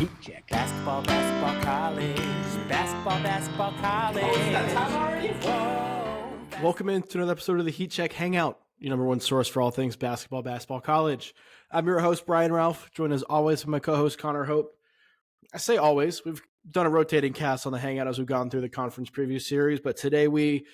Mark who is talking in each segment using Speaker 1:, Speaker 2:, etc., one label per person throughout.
Speaker 1: Heat check. Basketball, basketball, college. Basketball, basketball, college. Oh, is that time already? Whoa.
Speaker 2: Welcome into another episode of the Heat Check Hangout, your number one source for all things basketball, basketball, college. I'm your host, Brian Ralph, joined as always by my co-host, Connor Hope. I say always, we've done a rotating cast on the Hangout as we've gone through the conference preview series, but today we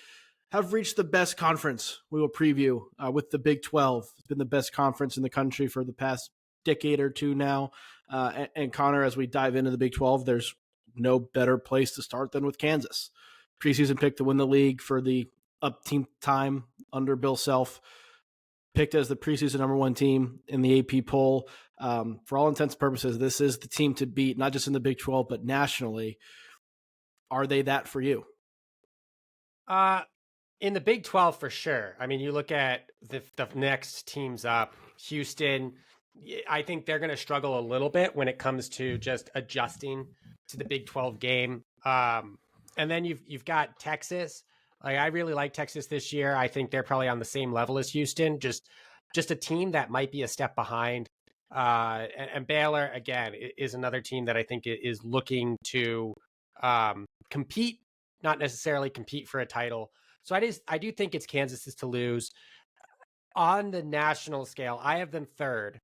Speaker 2: have reached the best conference we will preview with the Big 12. It's been the best conference in the country for the past decade or two now. And Connor, as we dive into the Big 12, there's no better place to start than with Kansas. Preseason pick to win the league for the up-team time under Bill Self, picked as the preseason number one team in the AP poll. For all intents and purposes, this is the team to beat, not just in the Big 12, but nationally. Are they that for you?
Speaker 3: In the Big 12, for sure. I mean, you look at the next teams up, Houston, I think they're going to struggle a little bit when it comes to just adjusting to the Big 12 game. And then you've got Texas. Like, I really like Texas this year. I think they're probably on the same level as Houston, just a team that might be a step behind. And Baylor, again, is another team that I think is looking to compete, not necessarily compete for a title. So I do think it's Kansas's to lose. On the national scale, I have them third.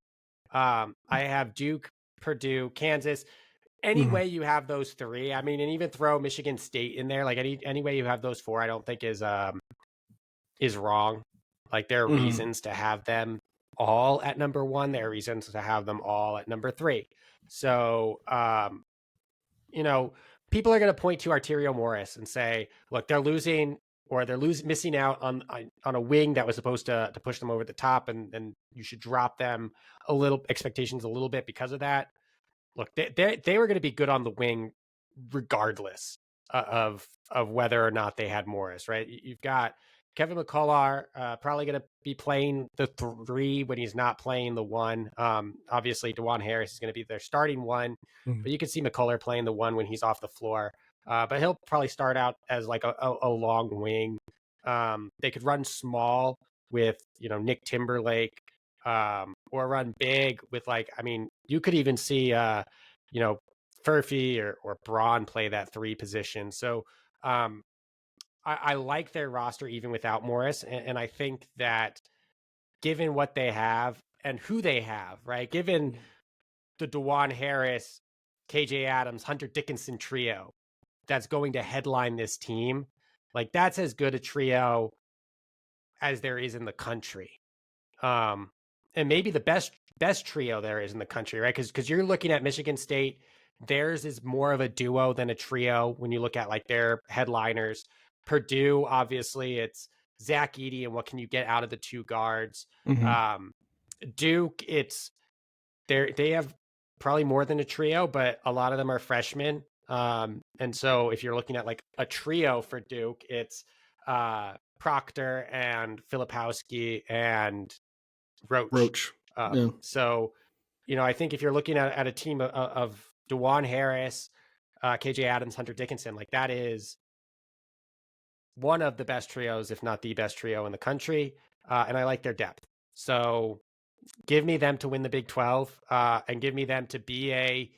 Speaker 3: I have Duke, Purdue, Kansas. Any way you have those three, I mean, and even throw Michigan State in there, like any way you have those four, I don't think is wrong. Like, there are reasons to have them all at number one. There are reasons to have them all at number three. So, people are going to point to Arterio Morris and say, look, they're losing, or they're missing out on a wing that was supposed to push them over the top, and you should drop them expectations a little bit because of that. Look, they were going to be good on the wing regardless of whether or not they had Morris, right? You've got Kevin McCullar probably going to be playing the three when he's not playing the one. Obviously, DeJuan Harris is going to be their starting one, but you can see McCullar playing the one when he's off the floor. But he'll probably start out as like a long wing. They could run small with, Nick Timberlake, or run big with, you could even see, Furphy or Braun play that three position. So I like their roster even without Morris. And I think that given what they have and who they have, right? Given the DeJuan Harris, KJ Adams, Hunter Dickinson trio that's going to headline this team, like, that's as good a trio as there is in the country. And maybe the best trio there is in the country, right? Because you're looking at Michigan State, theirs is more of a duo than a trio when you look at like their headliners. Purdue, obviously, it's Zach Edey and what can you get out of the two guards. Duke, they have probably more than a trio, but a lot of them are freshmen. And so if you're looking at like a trio for Duke, it's Proctor and Filipowski and Roach.
Speaker 2: Yeah.
Speaker 3: So, I think if you're looking at a team of DeJuan Harris, KJ Adams, Hunter Dickinson, like, that is one of the best trios, if not the best trio in the country. And I like their depth. So give me them to win the Big 12, and give me them to be a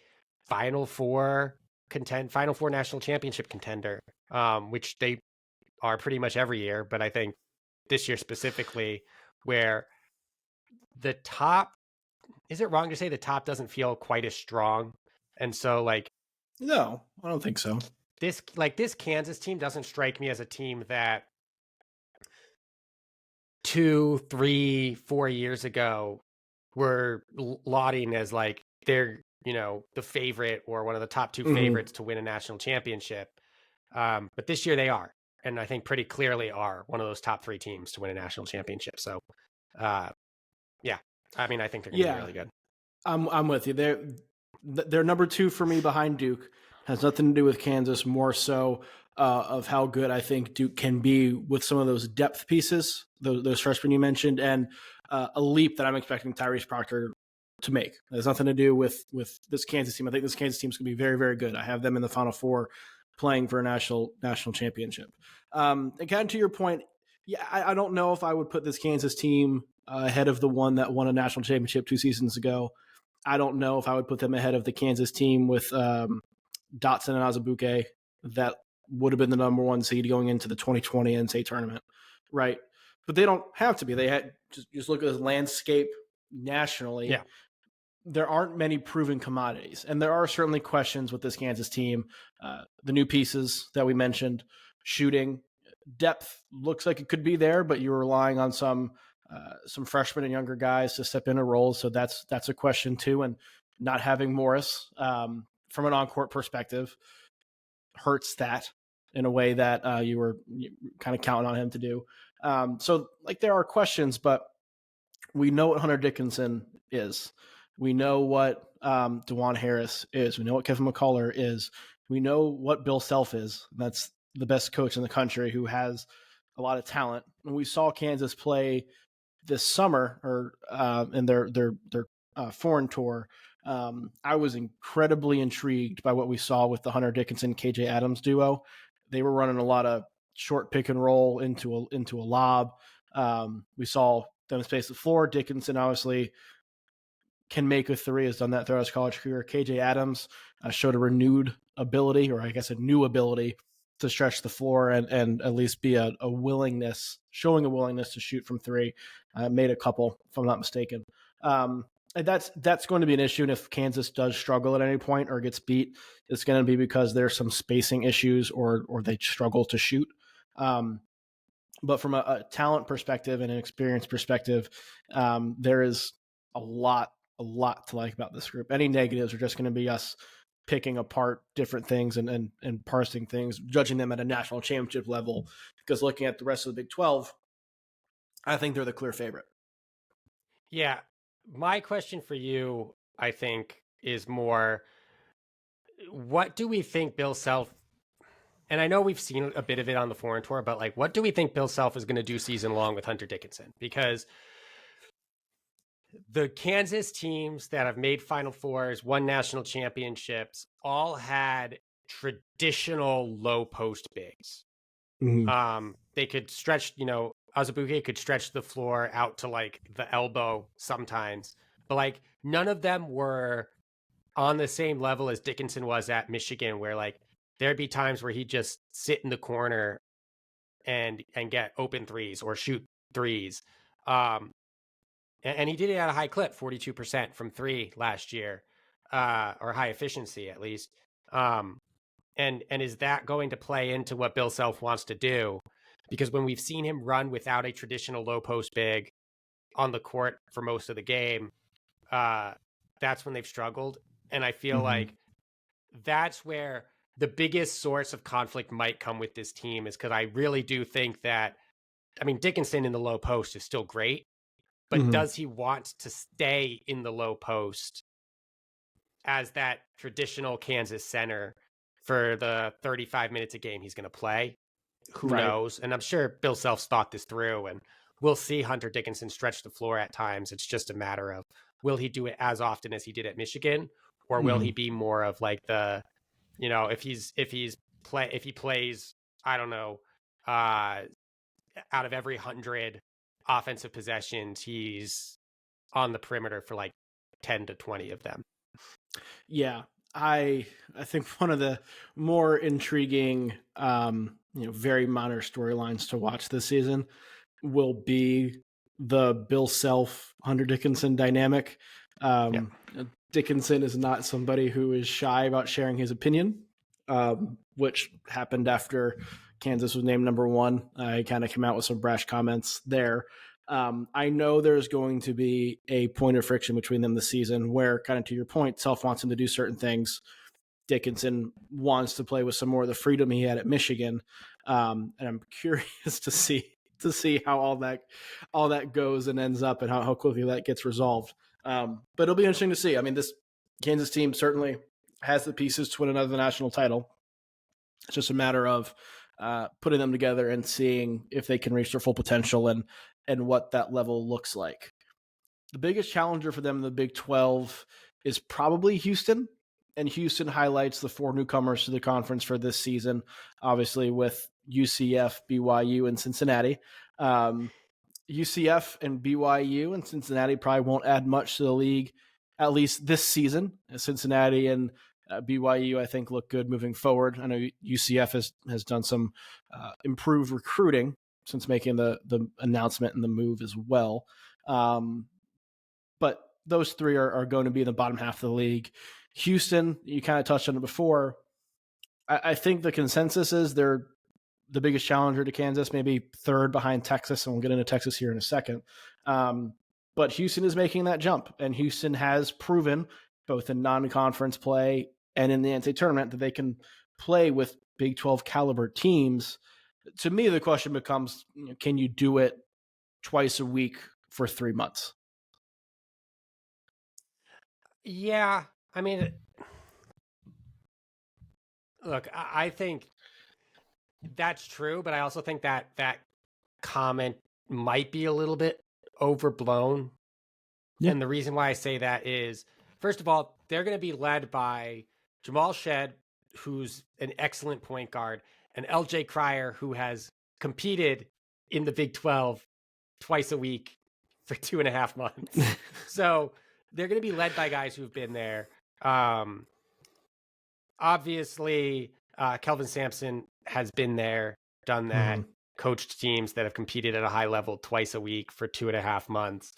Speaker 3: Final Four national championship contender, which they are pretty much every year. But I think this year specifically, where the top, is it wrong to say the top doesn't feel quite as strong? And so, like,
Speaker 2: No, I don't think so.
Speaker 3: This Kansas team doesn't strike me as a team that 2, 3, 4 years ago were lauding as like they're, the favorite or one of the top two favorites to win a national championship. But this year they are, and I think pretty clearly are one of those top three teams to win a national championship. So, yeah, I mean, I think they're going to be really good.
Speaker 2: I'm with you. They're number two for me behind Duke. Has nothing to do with Kansas, more so of how good I think Duke can be with some of those depth pieces, those freshmen you mentioned, and a leap that I'm expecting Tyrese Proctor to make. It has nothing to do with this Kansas team. I think this Kansas team is going to be very, very good. I have them in the Final Four playing for a national championship. Again, to your point, yeah, I don't know if I would put this Kansas team ahead of the one that won a national championship 2 seasons ago. I don't know if I would put them ahead of the Kansas team with Dotson and Azubuike that would have been the number one seed going into the 2020 NCAA tournament, right? But they don't have to be. They had just look at this landscape nationally.
Speaker 3: Yeah.
Speaker 2: There aren't many proven commodities, and there are certainly questions with this Kansas team. The new pieces that we mentioned, shooting depth looks like it could be there, but you're relying on some freshmen and younger guys to step into roles, so that's a question too. And not having Morris from an on-court perspective hurts that in a way that you were kind of counting on him to do. So like there are questions, but we know what Hunter Dickinson is. We know what DeJuan Harris is. We know what Kevin McCullough is. We know what Bill Self is. That's the best coach in the country who has a lot of talent. And we saw Kansas play this summer or in their foreign tour. I was incredibly intrigued by what we saw with the Hunter Dickinson KJ Adams duo. They were running a lot of short pick and roll into a lob. We saw them space the floor. Dickinson obviously can make a three, has done that throughout his college career. KJ Adams showed a renewed ability, or I guess a new ability, to stretch the floor and at least be showing a willingness to shoot from three. Made a couple, if I'm not mistaken. And that's going to be an issue. And if Kansas does struggle at any point or gets beat, it's going to be because there's some spacing issues or they struggle to shoot. But from a talent perspective and an experience perspective, there is a lot to like about this group. Any negatives are just going to be us picking apart different things and parsing things, judging them at a national championship level. Because looking at the rest of the Big 12, I think they're the clear favorite.
Speaker 3: Yeah. My question for you, I think, is more, what do we think Bill Self, and I know we've seen a bit of it on the foreign tour, but like, what do we think Bill Self is going to do season long with Hunter Dickinson? Because the Kansas teams that have made Final Fours, won national championships, all had traditional low post bigs. Mm-hmm. They could stretch, Azubuike could stretch the floor out to like the elbow sometimes, but like none of them were on the same level as Dickinson was at Michigan, where like there'd be times where he'd just sit in the corner and get open threes or shoot threes. And he did it at a high clip, 42% from three last year, or high efficiency at least. And is that going to play into what Bill Self wants to do? Because when we've seen him run without a traditional low post big on the court for most of the game, that's when they've struggled. And I feel like that's where the biggest source of conflict might come with this team, is because I really do think that, Dickinson in the low post is still great, but does he want to stay in the low post as that traditional Kansas center for the 35 minutes a game he's going to play? Who knows? And I'm sure Bill Self's thought this through, and we'll see Hunter Dickinson stretch the floor at times. It's just a matter of, will he do it as often as he did at Michigan, or will he be more of like the, if he plays, I don't know, out of every 100 offensive possessions, he's on the perimeter for like 10 to 20 of them.
Speaker 2: Yeah, I think one of the more intriguing, very minor storylines to watch this season will be the Bill Self Hunter Dickinson dynamic. Dickinson is not somebody who is shy about sharing his opinion, which happened after Kansas was named number one. I kind of came out with some brash comments there. I know there's going to be a point of friction between them this season where, kind of to your point, Self wants him to do certain things. Dickinson wants to play with some more of the freedom he had at Michigan. And I'm curious to see how all that goes and ends up, and how quickly that gets resolved. But it'll be interesting to see. This Kansas team certainly has the pieces to win another national title. It's just a matter of putting them together and seeing if they can reach their full potential and what that level looks like. The biggest challenger for them in the Big 12 is probably Houston, and Houston highlights the four newcomers to the conference for this season, obviously with UCF, BYU, and Cincinnati. UCF and BYU and Cincinnati probably won't add much to the league at least this season. Cincinnati and BYU, I think, look good moving forward. I know UCF has done some improved recruiting since making the announcement and the move as well. But those three are going to be in the bottom half of the league. Houston, you kind of touched on it before. I think the consensus is they're the biggest challenger to Kansas, maybe third behind Texas, and we'll get into Texas here in a second. But Houston is making that jump, and Houston has proven both in non-conference play and in the NCAA tournament that they can play with Big 12 caliber teams. To me, the question becomes, can you do it twice a week for 3 months?
Speaker 3: Yeah. I mean, look, I think that's true, but I also think that comment might be a little bit overblown. Yeah. And the reason why I say that is, first of all, they're going to be led by Jamal Shed, who's an excellent point guard, and LJ Cryer, who has competed in the Big 12 twice a week for 2.5 months. So they're going to be led by guys who've been there. Obviously, Kelvin Sampson has been there, done that, coached teams that have competed at a high level twice a week for 2.5 months.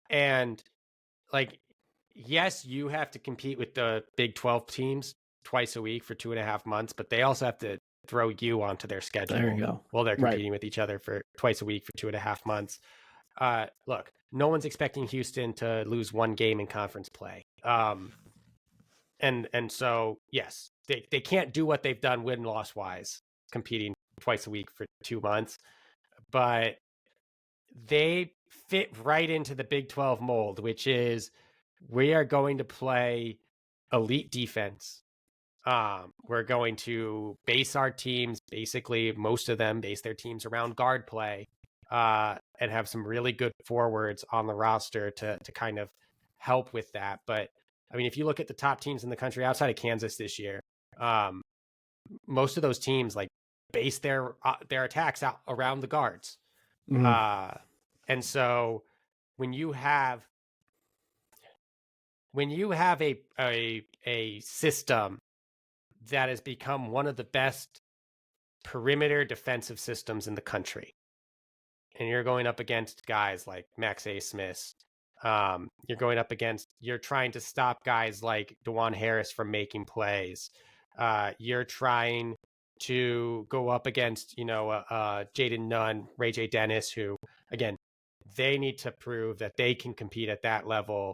Speaker 3: And like, yes, you have to compete with the Big 12 teams twice a week for 2.5 months, but they also have to throw you onto their schedule.
Speaker 2: There you go.
Speaker 3: While they're competing with each other for twice a week for 2.5 months. Look, no one's expecting Houston to lose one game in conference play. And so, yes, they can't do what they've done win-loss wise, competing twice a week for 2 months, but they fit right into the Big 12 mold, which is we are going to play elite defense. We're going to base our teams, basically most of them base their teams around guard play, and have some really good forwards on the roster to kind of help with that. But I mean, if you look at the top teams in the country outside of Kansas this year, most of those teams like base their attacks out around the guards. And so when you have a system that has become one of the best perimeter defensive systems in the country, and you're going up against guys like Max A. Smith, you're trying to stop guys like DeJuan Harris from making plays. You're trying to go up against, Jaden Nunn, Ray J. Dennis, who, again, they need to prove that they can compete at that level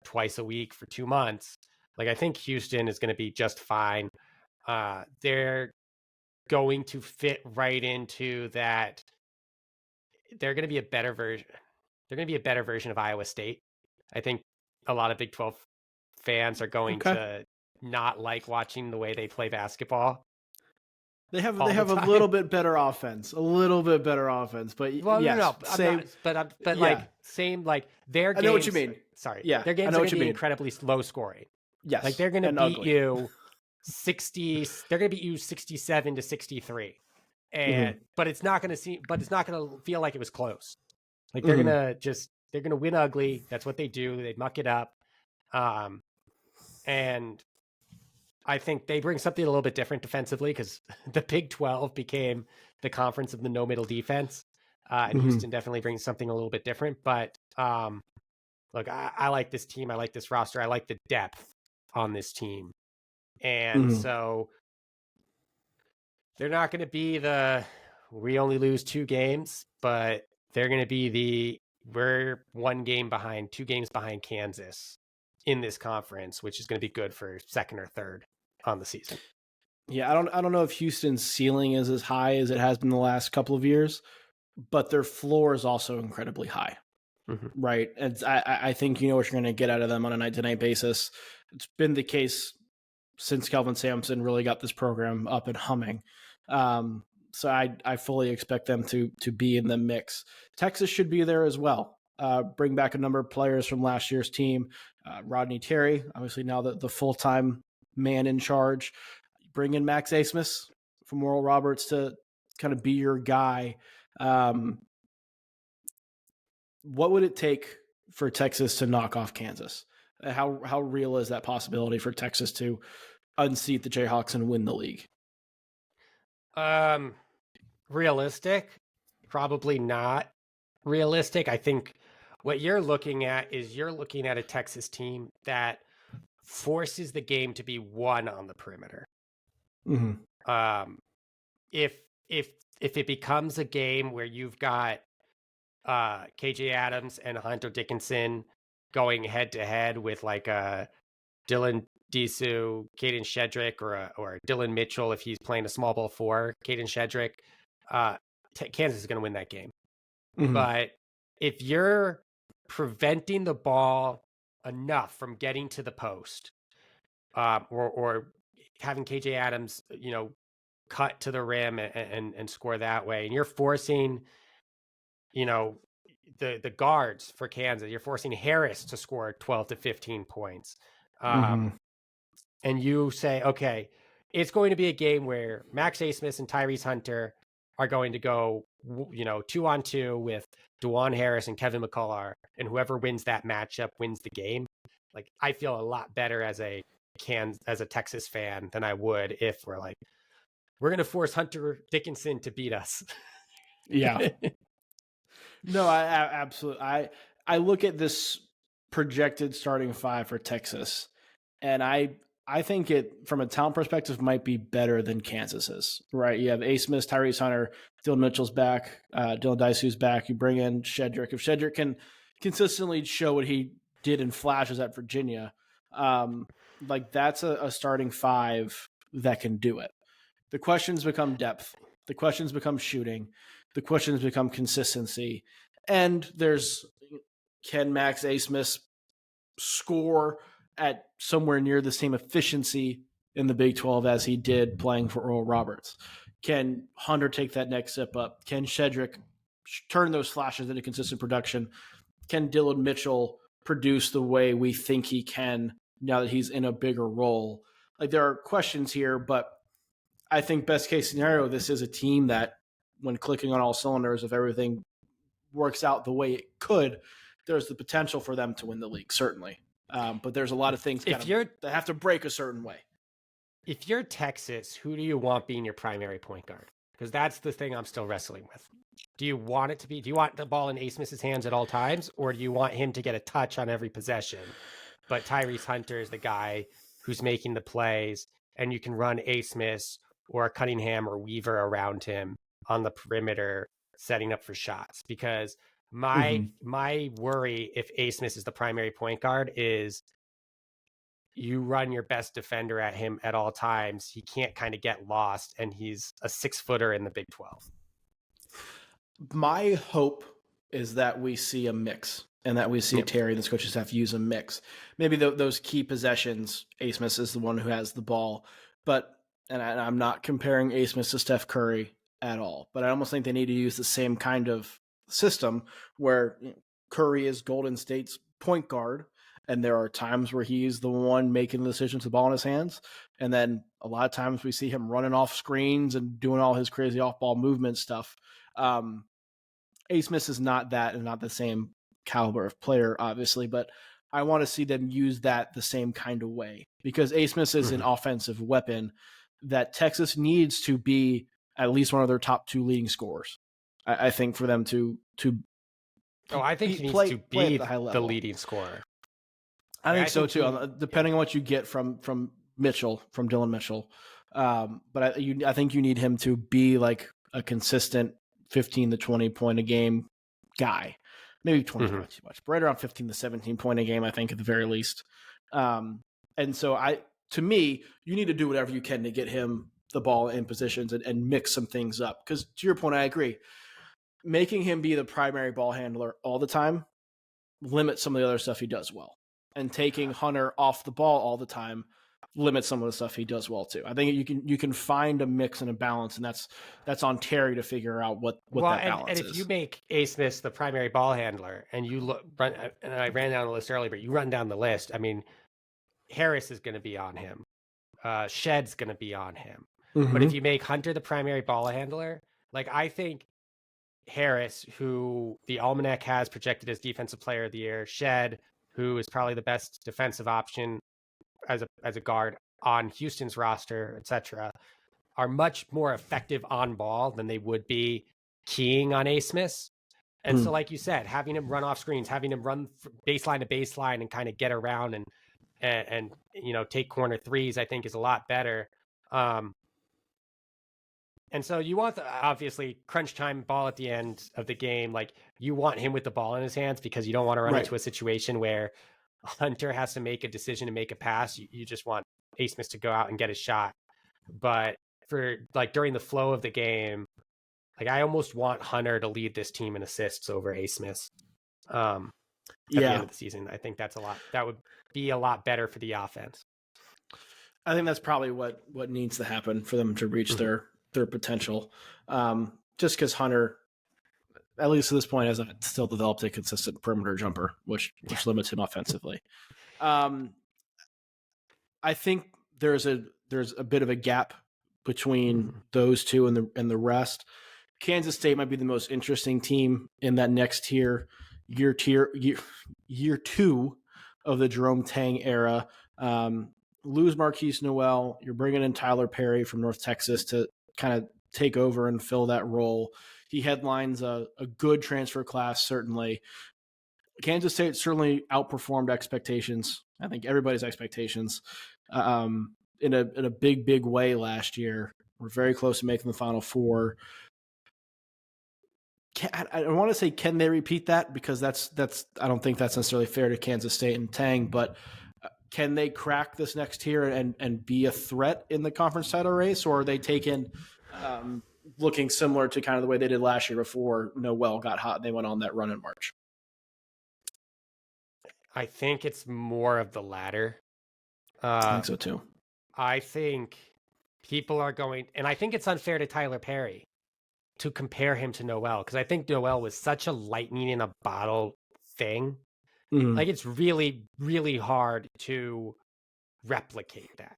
Speaker 3: twice a week for 2 months. Like, I think Houston is going to be just fine. They're going to fit right into that. They're going to be a better version. They're going to be a better version of Iowa State. I think a lot of Big 12 fans are going to not like watching the way they play basketball.
Speaker 2: They have a little bit better offense, but yes,
Speaker 3: same. Like their games.
Speaker 2: I know what you mean.
Speaker 3: Sorry,
Speaker 2: yeah,
Speaker 3: their games are going to be incredibly low scoring.
Speaker 2: Yes,
Speaker 3: like they're going to beat you 60. They're going to beat you 67 to 63, and but it's not going to feel like it was close. Like they're going to win ugly. That's what they do. They muck it up, and I think they bring something a little bit different defensively because the Big 12 became the conference of the no middle defense. And Houston definitely brings something a little bit different. But look, I like this team. I like this roster. I like the depth on this team. And so they're not going to be we only lose 2 games, but they're going to be we're 1 game behind, 2 games behind Kansas in this conference, which is going to be good for second or third on the season.
Speaker 2: Yeah, I don't know if Houston's ceiling is as high as it has been the last couple of years, but their floor is also incredibly high, right? And I think you know what you're going to get out of them on a night-to-night basis. It's been the case since Kelvin Sampson really got this program up and humming. So I fully expect them to be in the mix. Texas should be there as well. Bring back a number of players from last year's team. Rodney Terry, obviously now the full-time man in charge. Bring in Max Asmus from Oral Roberts to kind of be your guy. What would it take for Texas to knock off Kansas? How real is that possibility for Texas to unseat the Jayhawks and win the league?
Speaker 3: Realistic? Probably not realistic. I think what you're looking at is you're looking at a Texas team that forces the game to be won on the perimeter.
Speaker 2: Mm-hmm.
Speaker 3: If it becomes a game where you've got KJ Adams and Hunter Dickinson going head to head with like a Dylan Disu, Caden Shedrick, or Dylan Mitchell if he's playing a small ball 4, Caden Shedrick, Kansas is going to win that game.
Speaker 2: Mm-hmm.
Speaker 3: But if you're preventing the ball enough from getting to the post, or having KJ Adams, cut to the rim and score that way, and you're forcing, the guards for Kansas, you're forcing Harris to score 12 to 15 points.
Speaker 2: Mm-hmm.
Speaker 3: And you say, okay, it's going to be a game where Max Asmus and Tyrese Hunter are going to go, 2-on-2 with DeJuan Harris and Kevin McCullar, and whoever wins that matchup wins the game. Like, I feel a lot better as a Texas fan than I would if we're like, we're going to force Hunter Dickinson to beat us.
Speaker 2: Yeah. No, I absolutely. I look at this projected starting 5 for Texas, and I think it, from a talent perspective, might be better than Kansas's, right? You have Asmus, Tyrese Hunter, Dylan Mitchell's back, Dylan Disu's back. You bring in Shedrick. If Shedrick can consistently show what he did in flashes at Virginia, that's a starting 5 that can do it. The questions become depth. The questions become shooting. The questions become consistency. And can Max Asmus score at somewhere near the same efficiency in the Big 12 as he did playing for Oral Roberts? Can Hunter take that next step up? Can Shedrick turn those flashes into consistent production? Can Dylan Mitchell produce the way we think he can now that he's in a bigger role? Like, there are questions here, but I think best case scenario, this is a team that, when clicking on all cylinders, if everything works out the way it could, there's the potential for them to win the league, certainly. But there's a lot of things that have to break a certain way.
Speaker 3: If you're Texas, who do you want being your primary point guard? Because that's the thing I'm still wrestling with. Do you want the ball in Asmus's hands at all times, or do you want him to get a touch on every possession? But Tyrese Hunter is the guy who's making the plays, and you can run Asmus or Cunningham or Weaver around him on the perimeter, setting up for shots. Because my worry, if Asmus is the primary point guard, is you run your best defender at him at all times. He can't kind of get lost, and he's a 6-footer in the Big 12.
Speaker 2: My hope is that we see a mix, and that we see Terry and the coaching staff use a mix. Maybe those key possessions, Asmus is the one who has the ball, and I'm not comparing Asmus to Steph Curry at all, but I almost think they need to use the same kind of system where Curry is Golden State's point guard, and there are times where he's the one making the decision to the ball in his hands, and then a lot of times we see him running off screens and doing all his crazy off-ball movement stuff. Asmus is not that, and not the same caliber of player, obviously, but I want to see them use that the same kind of way, because Asmus is an offensive weapon that Texas needs to be at least one of their top 2 leading scorers. I think for them to
Speaker 3: I think he needs to be the leading scorer.
Speaker 2: I think so too, depending on what you get from Dylan Mitchell. But I think you need him to be like a consistent 15 to 20 point a game guy. Maybe 20 not too much, but right around 15 to 17 point a game, I think, at the very least. And so to me, you need to do whatever you can to get him the ball in positions and mix some things up. Because to your point, I agree. Making him be the primary ball handler all the time limits some of the other stuff he does well. And taking Hunter off the ball all the time limits some of the stuff he does well too. I think you can find a mix and a balance, and that's on Terry to figure out what that balance is.
Speaker 3: And if you make Asmus the primary ball handler, and and I ran down the list earlier, but you run down the list, I mean, Harris is going to be on him. Shed's going to be on him. But if you make Hunter the primary ball handler, like, I think Harris, who the Almanac has projected as Defensive Player of the Year, Shed, who is probably the best defensive option as a guard on Houston's roster, etc., are much more effective on ball than they would be keying on A. Smith. And so, like you said, having him run off screens, having him run baseline to baseline and kind of get around and take corner threes, I think is a lot better. And so you want obviously crunch time ball at the end of the game. Like you want him with the ball in his hands because you don't want to run into a situation where Hunter has to make a decision to make a pass. You just want A. Smith to go out and get a shot. But for like during the flow of the game, like I almost want Hunter to lead this team in assists over A. Smith. At the end of the season, I think that would be a lot better for the offense.
Speaker 2: I think that's probably what needs to happen for them to reach their potential. Just because Hunter, at least at this point, hasn't still developed a consistent perimeter jumper, which limits him offensively. I think there's a bit of a gap between those two and the rest. Kansas State might be the most interesting team in that next year two of the Jerome Tang era. Lose Marquise Noel. You're bringing in Tyler Perry from North Texas to kind of take over and fill that role. He headlines a good transfer class, certainly. Kansas State certainly outperformed expectations. I think everybody's expectations in a big way last year. We're very close to making the Final Four. I want to say, can they repeat that? Because that's I don't think that's necessarily fair to Kansas State and Tang, but can they crack this next tier and be a threat in the conference title race, or are they taken looking similar to kind of the way they did last year before Noel got hot and they went on that run in March?
Speaker 3: I think it's more of the latter.
Speaker 2: I think so too.
Speaker 3: I think people are going, and I think it's unfair to Tyler Perry to compare him to Noel, because I think Noel was such a lightning in a bottle thing. Like it's really, really hard to replicate that.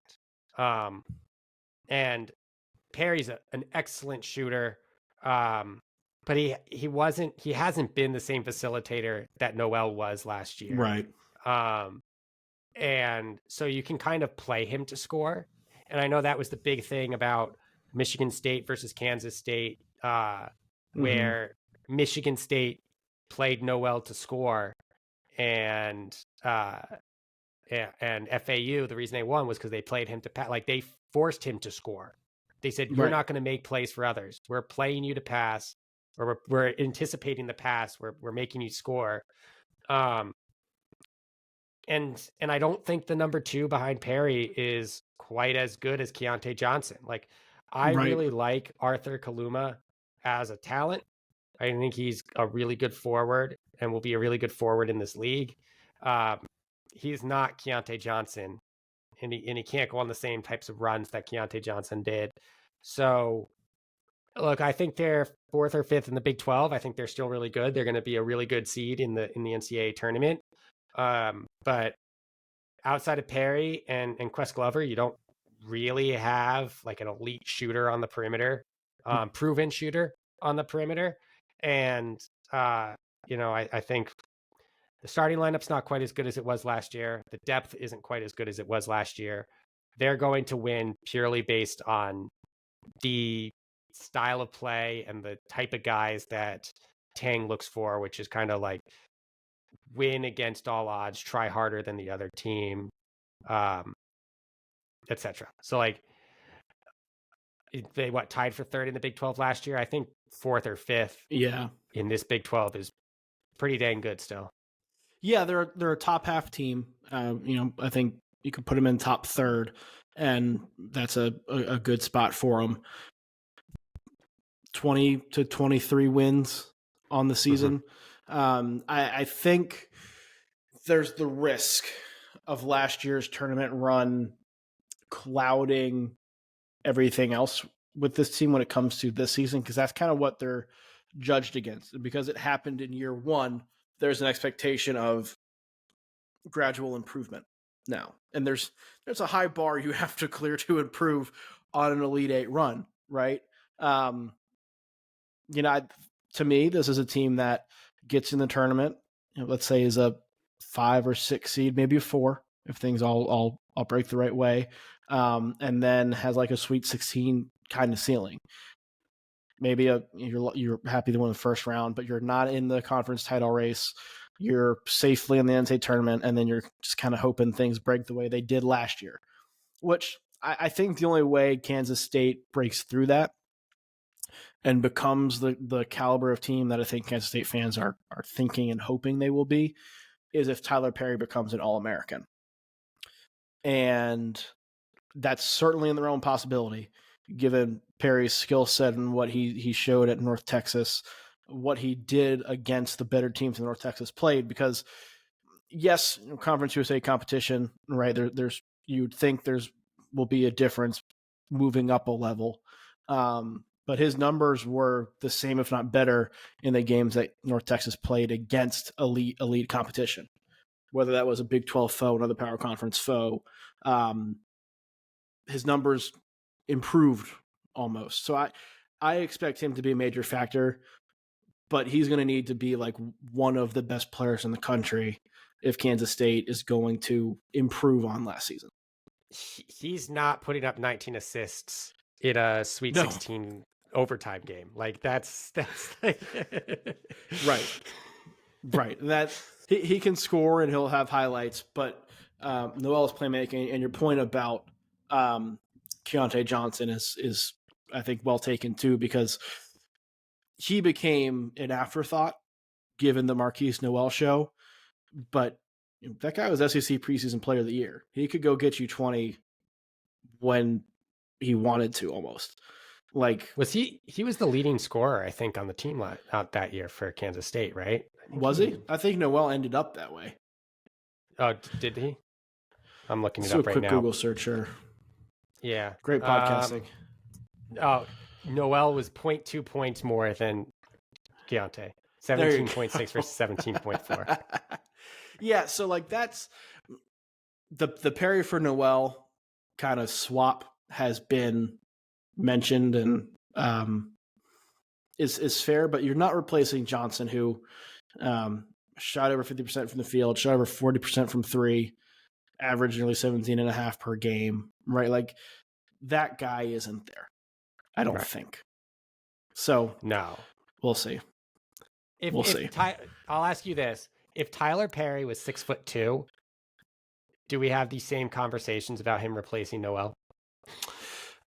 Speaker 3: And Perry's an excellent shooter, but he hasn't been the same facilitator that Noel was last year.
Speaker 2: Right.
Speaker 3: And so you can kind of play him to score. And I know that was the big thing about Michigan State versus Kansas State, where Michigan State played Noel to score, and FAU, the reason they won was because they played him to pass. Like they forced him to score. They said, "You're not going to make plays for others. We're playing you to pass, or we're anticipating the pass. We're making you score." And I don't think the number two behind Perry is quite as good as Keontae Johnson. Like I really like Arthur Kaluma as a talent. I think he's a really good forward and will be a really good forward in this league. He's not Keontae Johnson, and he can't go on the same types of runs that Keontae Johnson did. So, look, I think they're fourth or fifth in the Big 12. I think they're still really good. They're going to be a really good seed in the NCAA tournament. But outside of Perry and Quest Glover, you don't really have like an elite shooter on the perimeter, proven shooter on the perimeter. And, I think the starting lineup's not quite as good as it was last year. The depth isn't quite as good as it was last year. They're going to win purely based on the style of play and the type of guys that Tang looks for, which is kind of like win against all odds, try harder than the other team, etc. So like they tied for third in the Big 12 last year. I think fourth or fifth in this Big 12 is pretty dang good still.
Speaker 2: Yeah, they're a top half team. I think you could put them in top third, and that's a good spot for them. 20 to 23 wins on the season. I think there's the risk of last year's tournament run clouding everything else with this team when it comes to this season, because that's kind of what they're judged against. And because it happened in year one, there's an expectation of gradual improvement now. And there's a high bar you have to clear to improve on an Elite Eight run, right? to me, this is a team that gets in the tournament. Let's say is a 5 or 6 seed, maybe a 4 if things all break the right way, and then has like a Sweet 16 kind of ceiling. Maybe you're happy to win the first round, but you're not in the conference title race. You're safely in the NCAA tournament, and then you're just kind of hoping things break the way they did last year, which I think the only way Kansas State breaks through that and becomes the caliber of team that I think Kansas State fans are thinking and hoping they will be is if Tyler Perry becomes an All-American. And that's certainly in the realm of possibility, given Perry's skill set and what he showed at North Texas, what he did against the better teams that North Texas played. Because yes, Conference USA competition, right? There's you'd think will be a difference moving up a level, but his numbers were the same, if not better, in the games that North Texas played against elite competition. Whether that was a Big 12 foe, another power conference foe, his numbers improved almost. So I expect him to be a major factor, but he's going to need to be like one of the best players in the country if Kansas State is going to improve on last season.
Speaker 3: He's not putting up 19 assists in a Sweet 16 overtime game. Like that's like
Speaker 2: right. That he can score and he'll have highlights, but Noel's playmaking and your point about Keontae Johnson is I think well taken too, because he became an afterthought given the Marquise Noel show, but that guy was SEC preseason player of the year. He could go get you 20 when he wanted to, almost. Like,
Speaker 3: was he was the leading scorer, I think, on the team out that year for Kansas State, right?
Speaker 2: Was he? I think Noel ended up that way.
Speaker 3: Oh, did he? I'm looking it
Speaker 2: So
Speaker 3: up right
Speaker 2: quick
Speaker 3: now.
Speaker 2: Google search, sure.
Speaker 3: Yeah.
Speaker 2: Great podcasting.
Speaker 3: Noel was 0.2 points more than Keontae. 17.6 versus 17.4.
Speaker 2: Yeah, so like that's the Perry for Noel kind of swap has been mentioned and is fair, but you're not replacing Johnson, who shot over 50% from the field, shot over 40% from three, averaged nearly 17.5 per game, right? Like that guy isn't there, I don't think. So
Speaker 3: no,
Speaker 2: we'll see. We'll see.
Speaker 3: I'll ask you this: if Tyler Perry was 6'2", do we have these same conversations about him replacing Noel?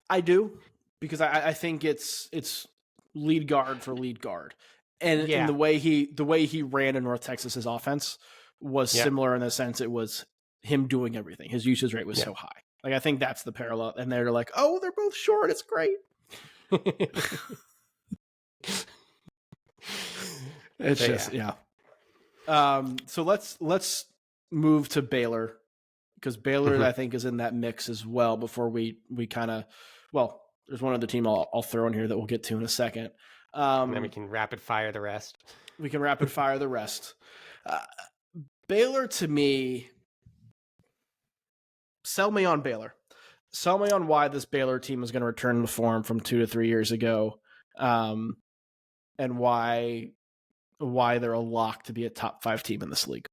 Speaker 2: I do, because I think it's lead guard for lead guard, and the way he ran in North Texas's offense was similar in the sense it was him doing everything. His usage rate was so high. Like I think that's the parallel, and they're like, oh, they're both short. It's great. It's just so let's move to Baylor, because Baylor I think is in that mix as well. Before we kind of there's one other team I'll throw in here that we'll get to in a second.
Speaker 3: And then we can rapid fire the rest.
Speaker 2: Baylor, to me, sell me on Baylor. Sell me on why this Baylor team is going to return to form from 2 to 3 years ago, and why they're a lock to be a top 5 team in this league.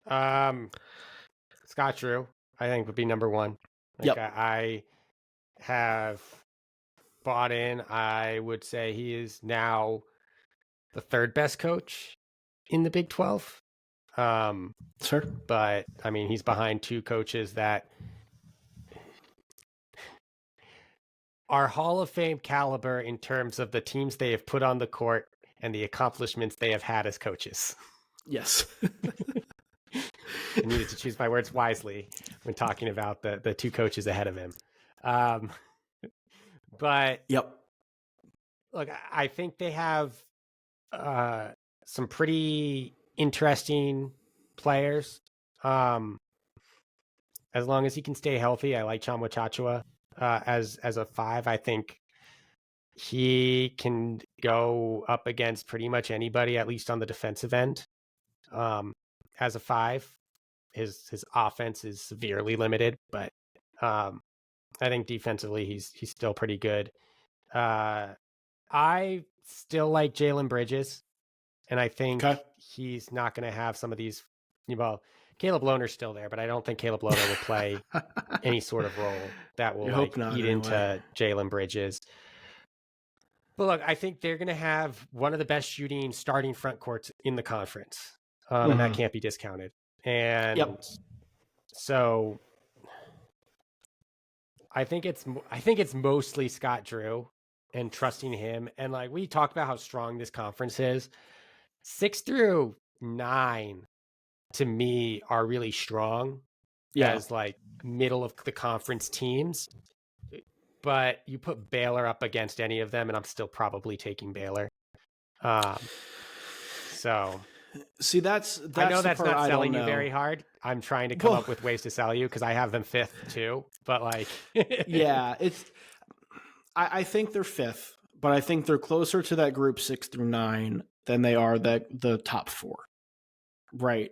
Speaker 3: Scott Drew, I think, would be number one. I have bought in. I would say he is now the third best coach in the Big 12.
Speaker 2: Sure.
Speaker 3: But I mean, he's behind two coaches that are Hall of Fame caliber in terms of the teams they have put on the court and the accomplishments they have had as coaches.
Speaker 2: Yes.
Speaker 3: I needed to choose my words wisely when talking about the two coaches ahead of him. But look, I think they have some pretty interesting players. As long as he can stay healthy, I like Chama Chachua as a 5. I think he can go up against pretty much anybody, at least on the defensive end. As a 5, his offense is severely limited, but I think defensively he's still pretty good. I still like Jalen Bridges, and I think
Speaker 2: Okay.
Speaker 3: he's not going to have some of these. Well, Caleb Lohner's still there, but I don't think Caleb Lohner will play any sort of role that will
Speaker 2: You
Speaker 3: like
Speaker 2: hope not,
Speaker 3: eat
Speaker 2: anyway.
Speaker 3: into Jalen Bridges. But look, I think they're going to have one of the best shooting starting front courts in the conference, and that can't be discounted. And so I think it's mostly Scott Drew and trusting him. And like we talked about how strong this conference is, 6 through 9 to me are really strong as like middle of the conference teams. But you put Baylor up against any of them, and I'm still probably taking Baylor. So
Speaker 2: see, that's
Speaker 3: I know that's not selling you
Speaker 2: know.
Speaker 3: very hard. I'm trying to come up with ways to sell you because I have them 5th too. But like,
Speaker 2: yeah, I think they're 5th, but I think they're closer to that group 6 through 9 than they are the top 4. Right.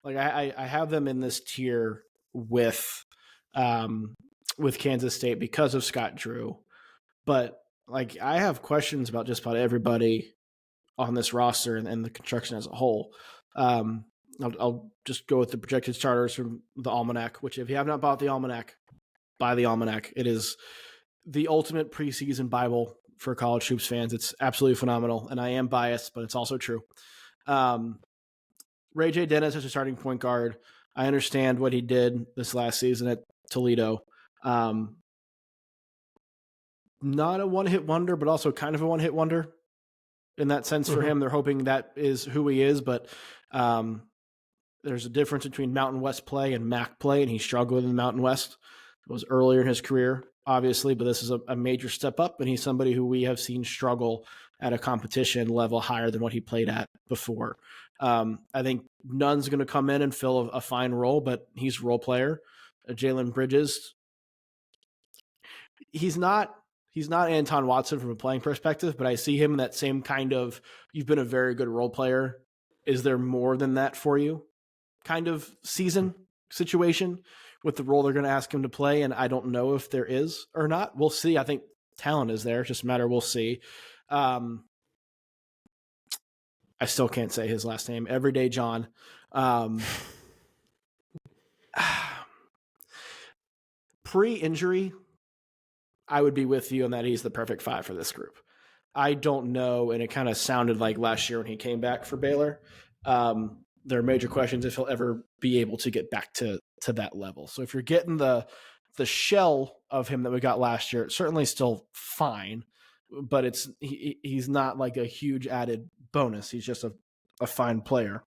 Speaker 2: Like I have them in this tier with Kansas State because of Scott Drew. But like I have questions about just about everybody on this roster and the construction as a whole. I'll just go with the projected starters from the Almanac, which if you have not bought the Almanac, buy the Almanac. It is the ultimate preseason Bible for college hoops fans. It's absolutely phenomenal. And I am biased, but it's also true. Ray J. Dennis as a starting point guard. I understand what he did this last season at Toledo. Not a one-hit wonder, but also kind of a one-hit wonder in that sense for him. They're hoping that is who he is, but there's a difference between Mountain West play and MAC play, and he struggled in the Mountain West. It was earlier in his career, obviously, but this is a major step up, and he's somebody who we have seen struggle at a competition level higher than what he played at before. I think Nunn's going to come in and fill a fine role, but he's a role player. Jalen Bridges, he's not Anton Watson from a playing perspective, but I see him in that same kind of, you've been a very good role player. Is there more than that for you kind of season situation with the role they're going to ask him to play? And I don't know if there is or not. We'll see. I think talent is there. It's just a matter. We'll see. I still can't say his last name. Everyday John. Pre-injury, I would be with you on that he's the perfect 5 for this group. I don't know, and it kind of sounded like last year when he came back for Baylor. There are major questions if he'll ever be able to get back to that level. So if you're getting the shell of him that we got last year, it's certainly still fine, but he's not like a huge added bonus. He's just a fine player.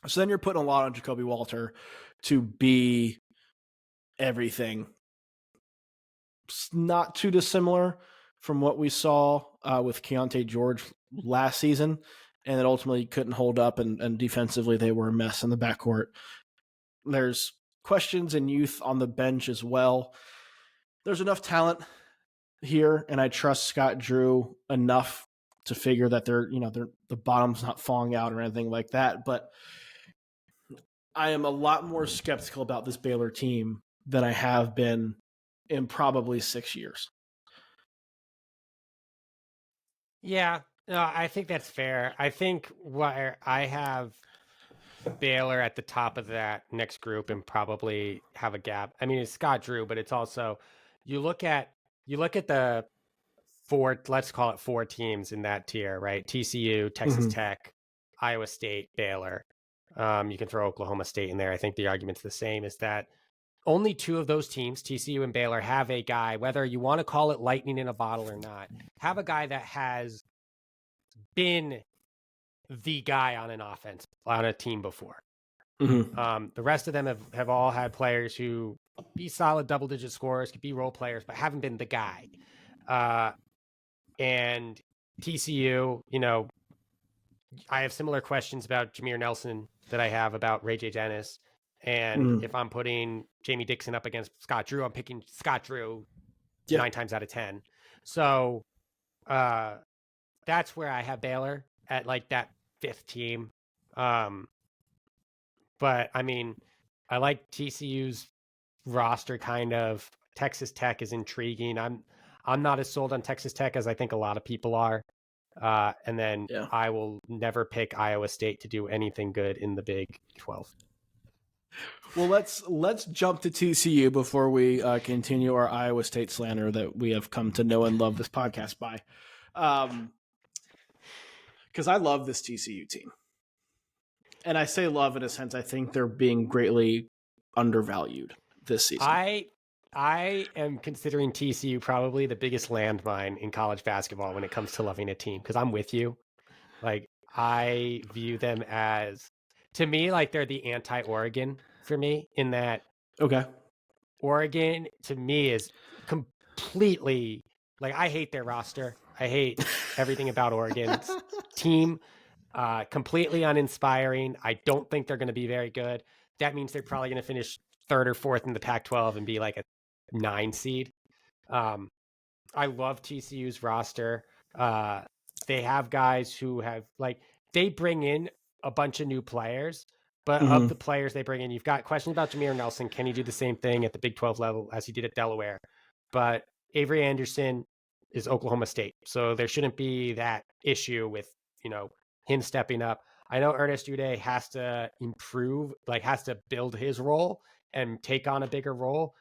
Speaker 2: So then you're putting a lot on Jacoby Walter to be everything. It's not too dissimilar from what we saw with Keontae George last season, and it ultimately couldn't hold up, and defensively they were a mess in the backcourt. There's questions in youth on the bench as well. There's enough talent here, and I trust Scott Drew enough to figure that they're the bottom's not falling out or anything like that. But I am a lot more skeptical about this Baylor team than I have been in probably 6 years.
Speaker 3: Yeah, no, I think that's fair. I think where I have Baylor at the top of that next group and probably have a gap. I mean, it's Scott Drew, but it's also you look at the 4, let's call it 4 teams in that tier, right? TCU, Texas Tech, Iowa State, Baylor. You can throw Oklahoma State in there. I think the argument's the same, is that only 2 of those teams, TCU and Baylor, have a guy, whether you want to call it lightning in a bottle or not, have a guy that has been the guy on an offense on a team before. The rest of them have all had players who be solid double-digit scorers, could be role players, but haven't been the guy. And TCU, I have similar questions about Jameer Nelson that I have about Ray J. Dennis. And if I'm putting Jamie Dixon up against Scott Drew, I'm picking Scott Drew 9 times out of 10. So that's where I have Baylor at like that 5th team. But I mean, I like TCU's roster kind of. Texas Tech is intriguing. I'm not as sold on Texas Tech as I think a lot of people are. And then
Speaker 2: Yeah.
Speaker 3: I will never pick Iowa State to do anything good in the Big 12.
Speaker 2: Well, let's jump to TCU before we continue our Iowa State slander that we have come to know and love this podcast by. Because I love this TCU team. And I say love in a sense, I think they're being greatly undervalued this season.
Speaker 3: I am considering TCU probably the biggest landmine in college basketball when it comes to loving a team, because I'm with you. Like, I view them as, to me, like they're the anti-Oregon for me, in that
Speaker 2: Okay.
Speaker 3: Oregon to me is completely, like, I hate their roster. I hate everything about Oregon's team. Completely uninspiring. I don't think they're going to be very good. That means they're probably going to finish third or fourth in the Pac-12 and be like a 9 seed. I love TCU's roster. They have guys who have, like, they bring in a bunch of new players, but of the players they bring in, you've got questions about Jameer Nelson. Can he do the same thing at the Big 12 level as he did at Delaware? But Avery Anderson is Oklahoma State, so there shouldn't be that issue with, him stepping up. I know Ernest Uday has to improve, like has to build his role and take on a bigger role,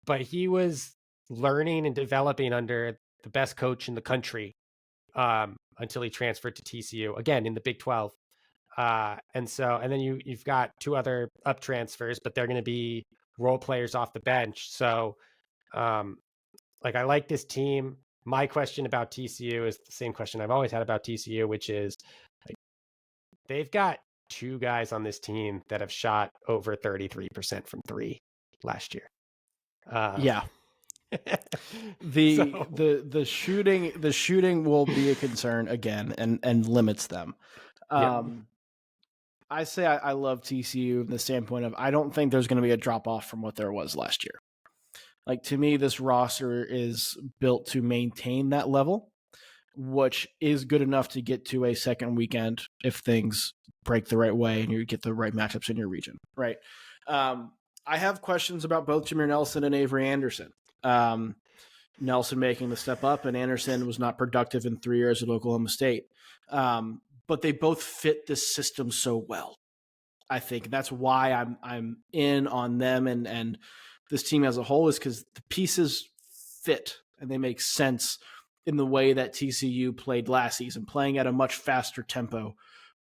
Speaker 3: but he was learning and developing under the best coach in the country until he transferred to TCU, again in the Big 12. And then you've got 2 other up transfers, but they're going to be role players off the bench. So I like this team. My question about TCU is the same question I've always had about TCU, which is, like, they've got 2 guys on this team that have shot over 33% from 3 last year.
Speaker 2: Yeah. The shooting will be a concern again and limits them. I say I love TCU from the standpoint of, I don't think there's going to be a drop off from what there was last year. Like, to me, this roster is built to maintain that level, which is good enough to get to a second weekend if things break the right way and you get the right matchups in your region, right? I have questions about both Jameer Nelson and Avery Anderson. Nelson making the step up, and Anderson was not productive in 3 years at Oklahoma State. But they both fit this system so well. I think that's why I'm in on them and this team as a whole, is because the pieces fit and they make sense in the way that TCU played last season, playing at a much faster tempo,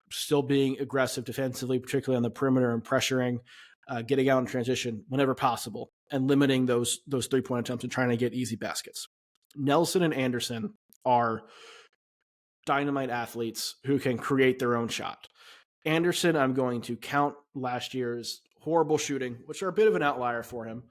Speaker 2: still being aggressive defensively, particularly on the perimeter, and pressuring, getting out in transition whenever possible, and limiting those 3-point attempts and trying to get easy baskets. Nelson and Anderson are dynamite athletes who can create their own shot. Anderson, I'm going to count last year's horrible shooting, which are a bit of an outlier for him.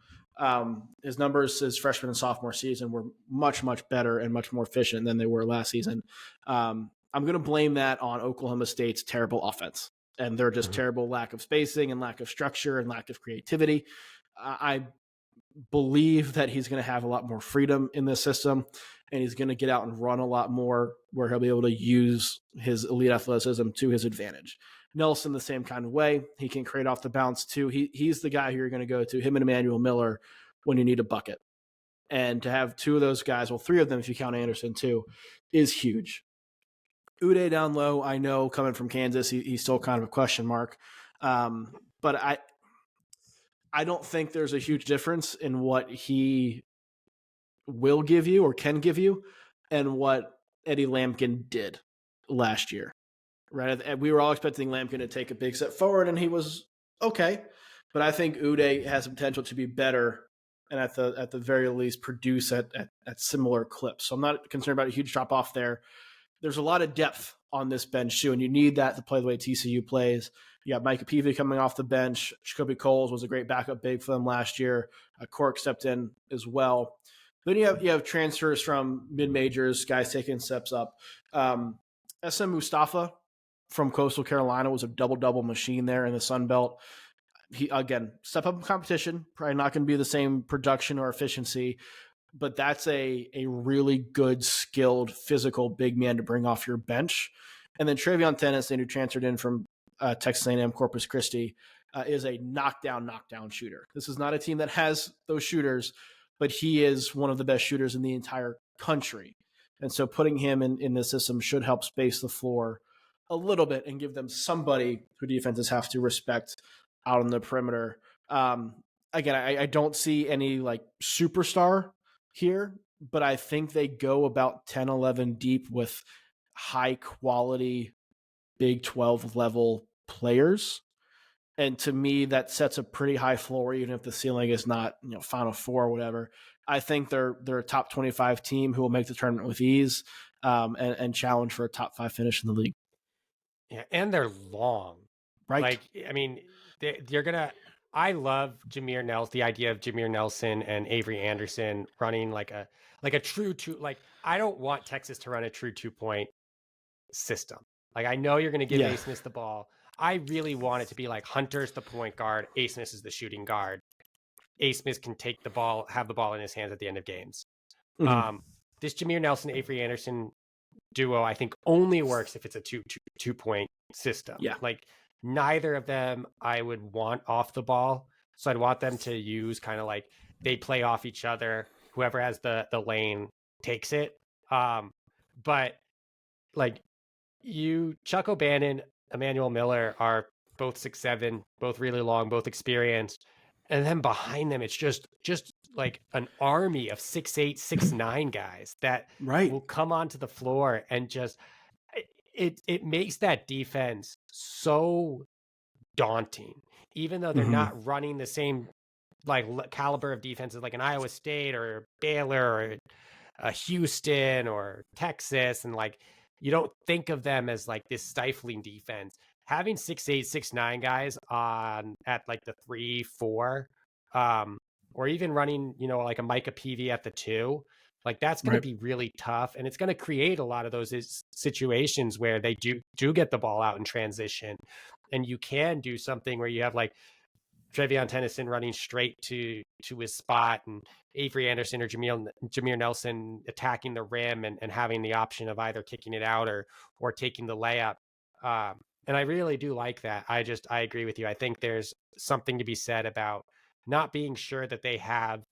Speaker 2: His numbers his freshman and sophomore season were much, much better and much more efficient than they were last season. I'm going to blame that on Oklahoma State's terrible offense and their just terrible lack of spacing and lack of structure and lack of creativity. I believe that he's going to have a lot more freedom in this system, and he's going to get out and run a lot more, where he'll be able to use his elite athleticism to his advantage. Nelson, the same kind of way. He can create off the bounce too. He's the guy who you're going to go to, him and Emmanuel Miller, when you need a bucket. And to have 2 of those guys, well, 3 of them if you count Anderson too, is huge. Uday down low, I know, coming from Kansas, he's still kind of a question mark. But I don't think there's a huge difference in what he will give you or can give you and what Eddie Lampkin did last year. Right? We were all expecting Lampkin to take a big step forward, and he was okay. But I think Uday has the potential to be better, and at the very least produce at similar clips. So I'm not concerned about a huge drop off there. There's a lot of depth on this bench too, and you need that to play the way TCU plays. You got Micah Peavy coming off the bench. Jacoby Coles was a great backup big for them last year. Cork stepped in as well. Then you have transfers from mid-majors, guys taking steps up. SM Mustafa from Coastal Carolina was a double-double machine there in the Sun Belt. He, again, step up in competition, probably not going to be the same production or efficiency, but that's a really good, skilled, physical big man to bring off your bench. And then Travion Tennyson, who transferred in from Texas A&M Corpus Christi, is a knockdown shooter. This is not a team that has those shooters, but he is one of the best shooters in the entire country. And so putting him in this system should help space the floor a little bit and give them somebody who defenses have to respect out on the perimeter. Again, I don't see any like superstar here, but I think they go about 10, 11 deep with high quality Big 12 level players. And to me, that sets a pretty high floor, even if the ceiling is not, Final Four or whatever. I think they're a top 25 team who will make the tournament with ease, and challenge for a top 5 finish in the league.
Speaker 3: Yeah, and they're long.
Speaker 2: Right.
Speaker 3: Like, I mean, you're gonna. I love Jameer Nelson. The idea of Jameer Nelson and Avery Anderson running like a true two. Like, I don't want Texas to run a true 2-point system. Like, I know you're going to give
Speaker 2: Yeah.
Speaker 3: A. Smith the ball. I really want it to be like Hunter's the point guard, A. Smith is the shooting guard. A. Smith can take the ball, have the ball in his hands at the end of games.
Speaker 2: Mhm.
Speaker 3: This Jameer Nelson, Avery Anderson duo, I think, only works if it's a two-point system.
Speaker 2: Yeah.
Speaker 3: Like, neither of them I would want off the ball. So I'd want them to use kind of like they play off each other. Whoever has the lane takes it. But like Chuck O'Bannon, Emmanuel Miller are both 6'7", both really long, both experienced. And then behind them, it's just like an army of 6'8", 6'9" guys that will come onto the floor and just it makes that defense so daunting, even though they're not running the same like caliber of defenses like an Iowa State or Baylor or Houston or Texas, and like you don't think of them as like this stifling defense. Having 6'8", 6'9" guys on at like the 3, 4, or even running, like a Micah Peavy at the 2, like that's going to be really tough, and it's going to create a lot of those situations where they do get the ball out in transition, and you can do something where you have like Trevion Tennyson running straight to his spot, and Avery Anderson or Jameer Nelson attacking the rim and having the option of either kicking it out or taking the layup. And I really do like that. I agree with you. I think there's something to be said about not being sure that they have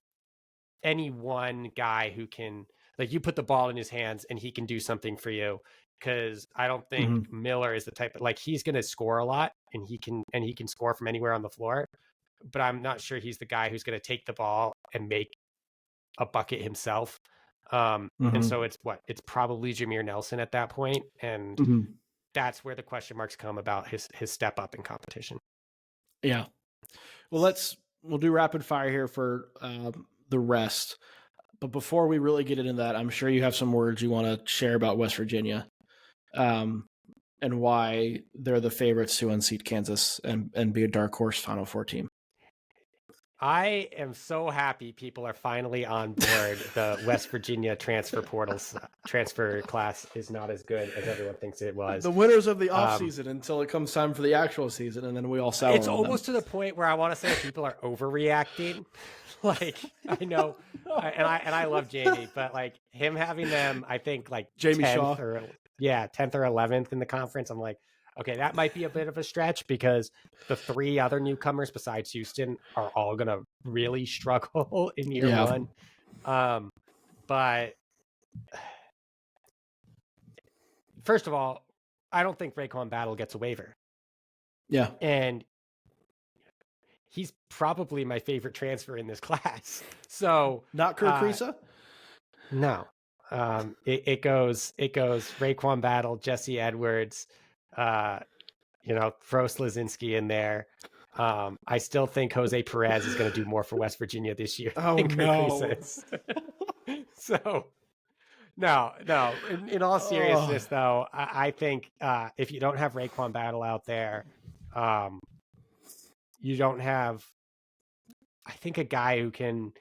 Speaker 3: any one guy who can, like, you put the ball in his hands and he can do something for you. Because I don't think Miller is the type of, like, he's going to score a lot and he can score from anywhere on the floor. But I'm not sure he's the guy who's going to take the ball and make a bucket himself. And so it's probably Jameer Nelson at that point. And that's where the question marks come about his step up in competition.
Speaker 2: Yeah. Well, we'll do rapid fire here for the rest. But before we really get into that, I'm sure you have some words you want to share about West Virginia, and why they're the favorites to unseat Kansas and be a dark horse Final Four team.
Speaker 3: I am so happy people are finally on board. The West Virginia transfer class is not as good as everyone thinks it was.
Speaker 2: The winners of the offseason until it comes time for the actual season, and then we all settle.
Speaker 3: It's almost to the point where I want to say people are overreacting. Like, I know, and I love Jamie, but like him having them, I think like
Speaker 2: Jamie
Speaker 3: 10th
Speaker 2: Shaw,
Speaker 3: 10th or 11th in the conference. I'm like, okay, that might be a bit of a stretch because the 3 other newcomers besides Houston are all going to really struggle in year one. But first of all, I don't think Raekwon Battle gets a waiver.
Speaker 2: Yeah.
Speaker 3: And he's probably my favorite transfer in this class. So
Speaker 2: not Kirk Risa?
Speaker 3: No. It goes Raekwon Battle, Jesse Edwards, throw Slazinski in there. I still think Jose Perez is going to do more for West Virginia this year.
Speaker 2: Oh, no.
Speaker 3: So, no. In all seriousness, though, I think if you don't have Raekwon Battle out there, you don't have, I think, a guy who can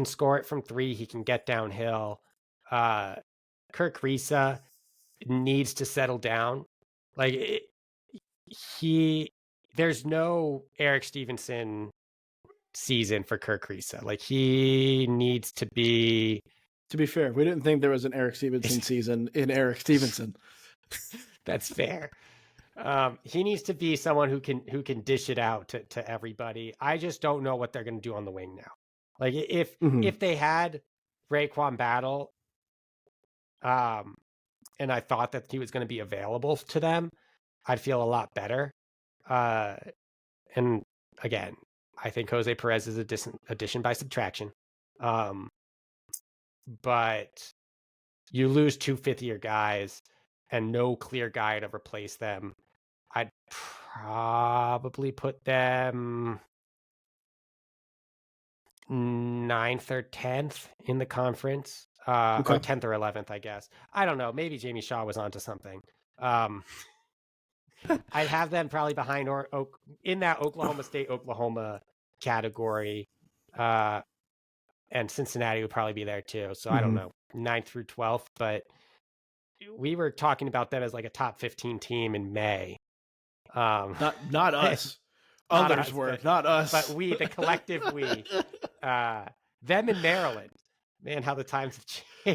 Speaker 3: score it from 3. He can get downhill. Kirk Risa needs to settle down. Like, there's no Eric Stevenson season for Kirk Risa. Like, he needs to be.
Speaker 2: To be fair, we didn't think there was an Eric Stevenson season in Eric Stevenson.
Speaker 3: That's fair. He needs to be someone who can dish it out to everybody. I just don't know what they're going to do on the wing now. Like, if they had Raekwon Battle, and I thought that he was going to be available to them, I'd feel a lot better. And again, I think Jose Perez is a decent addition by subtraction. But you lose 2 fifth-year guys and no clear guy to replace them. I'd probably put them 9th or 10th in the conference, or 10th or 11th, I guess. I don't know. Maybe Jamie Shaw was onto something. I'd have them probably behind in that Oklahoma State, Oklahoma category. And Cincinnati would probably be there too. So I don't know, 9th through 12th, but we were talking about them as like a top 15 team in May.
Speaker 2: Not us. Others were, not us.
Speaker 3: But we, the collective we, them in Maryland. Man, how the times have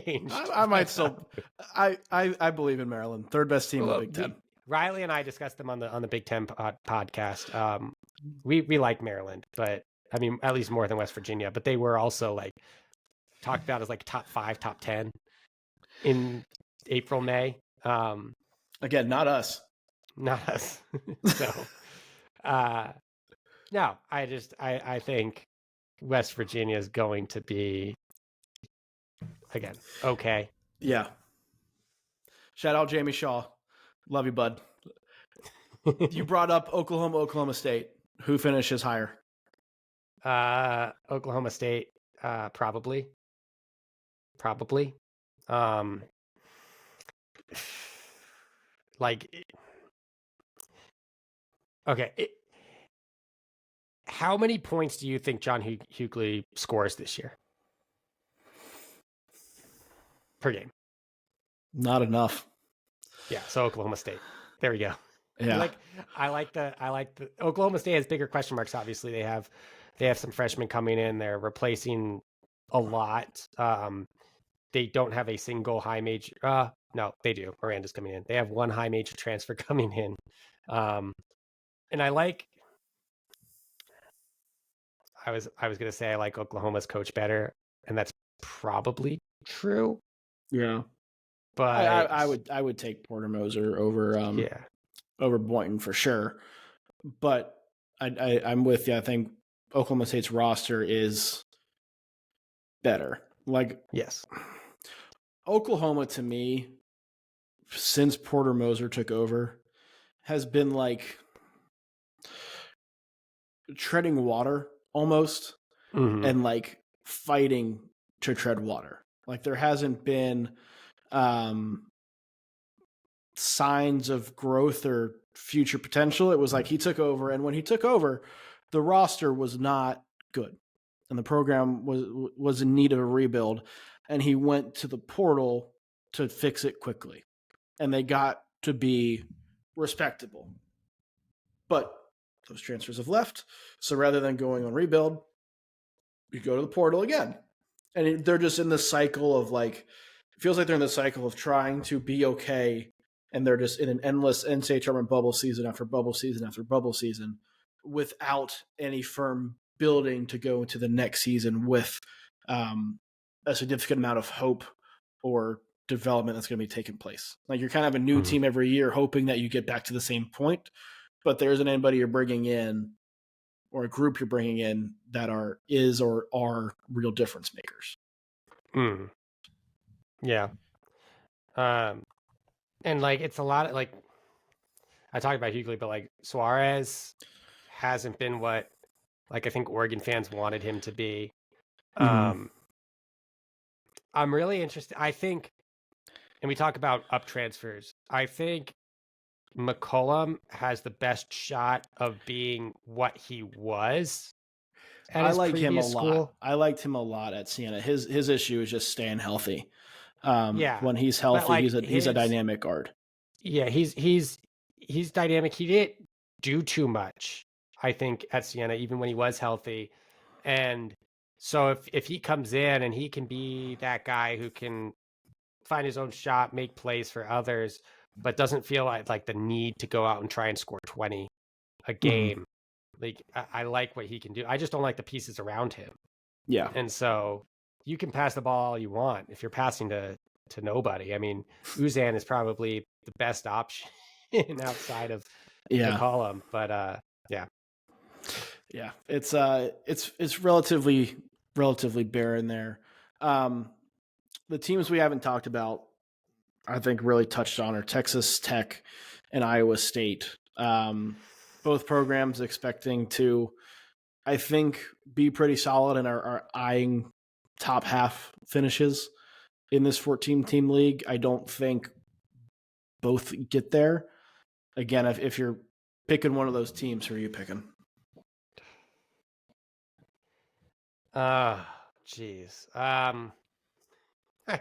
Speaker 3: changed.
Speaker 2: I might still, I believe in Maryland. Third best team in the Big Ten.
Speaker 3: Riley and I discussed them on the Big Ten podcast. We like Maryland, but I mean, at least more than West Virginia. But they were also like talked about as like top 5, top 10 in April, May.
Speaker 2: Again, not us.
Speaker 3: Not us. So, no, I think West Virginia is going to be, again, okay.
Speaker 2: Yeah. Shout out Jamie Shaw. Love you, bud. You brought up Oklahoma State. Who finishes higher?
Speaker 3: Oklahoma State, probably. Okay. How many points do you think John Hughley scores this year per game?
Speaker 2: Not enough.
Speaker 3: Yeah, so Oklahoma State. There we go.
Speaker 2: Yeah.
Speaker 3: I like the Oklahoma State has bigger question marks. Obviously, they have some freshmen coming in. They're replacing a lot. They don't have a single high major. No, they do. Miranda's coming in. They have one high major transfer coming in. And I was going to say I like Oklahoma's coach better, and that's probably true.
Speaker 2: Yeah.
Speaker 3: But
Speaker 2: I would take Porter Moser over Boynton for sure. But I'm with you. I think Oklahoma State's roster is better. Like,
Speaker 3: yes.
Speaker 2: Oklahoma, to me, since Porter Moser took over, has been like treading water almost, and like fighting to tread water. Like, there hasn't been signs of growth or future potential. It was like he took over, and when he took over, the roster was not good, and the program was in need of a rebuild, and he went to the portal to fix it quickly, and they got to be respectable. But those transfers have left, so rather than going on rebuild, you go to the portal again, and they're just in this cycle of like, it feels like they're in the cycle of trying to be okay, and they're just in an endless NCAA tournament bubble season after bubble season after bubble season without any firm building to go into the next season with a significant amount of hope or development that's going to be taking place. Like, you're kind of a new team every year hoping that you get back to the same point, but there isn't anybody you're bringing in or a group you're bringing in that are real difference makers.
Speaker 3: Yeah. And like, it's a lot of, like, I talked about Hughley, but like Suarez hasn't been what, like, I think Oregon fans wanted him to be. I'm really interested. I think, and we talk about up transfers, I think McCollum has the best shot of being what he was.
Speaker 2: I like him a lot. I liked him a lot at Siena. His issue is just staying healthy. When he's healthy, like, he's a dynamic guard.
Speaker 3: Yeah, he's dynamic. He didn't do too much, I think, at Siena, even when he was healthy. And so if he comes in and he can be that guy who can find his own shot, make plays for others, but doesn't feel like the need to go out and try and score 20 a game. Like, I like what he can do. I just don't like the pieces around him.
Speaker 2: Yeah.
Speaker 3: And so you can pass the ball all you want. If you're passing to to nobody. I mean, Uzan is probably the best option outside of McCollum, but yeah.
Speaker 2: Yeah, it's relatively barren there. The teams we haven't talked about, I think, really touched on are Texas Tech and Iowa State. Both programs expecting to, I think, be pretty solid and are eyeing top half finishes in this 14-team league. I don't think both get there. Again, if you're picking one of those teams, who are you picking?
Speaker 3: Geez. I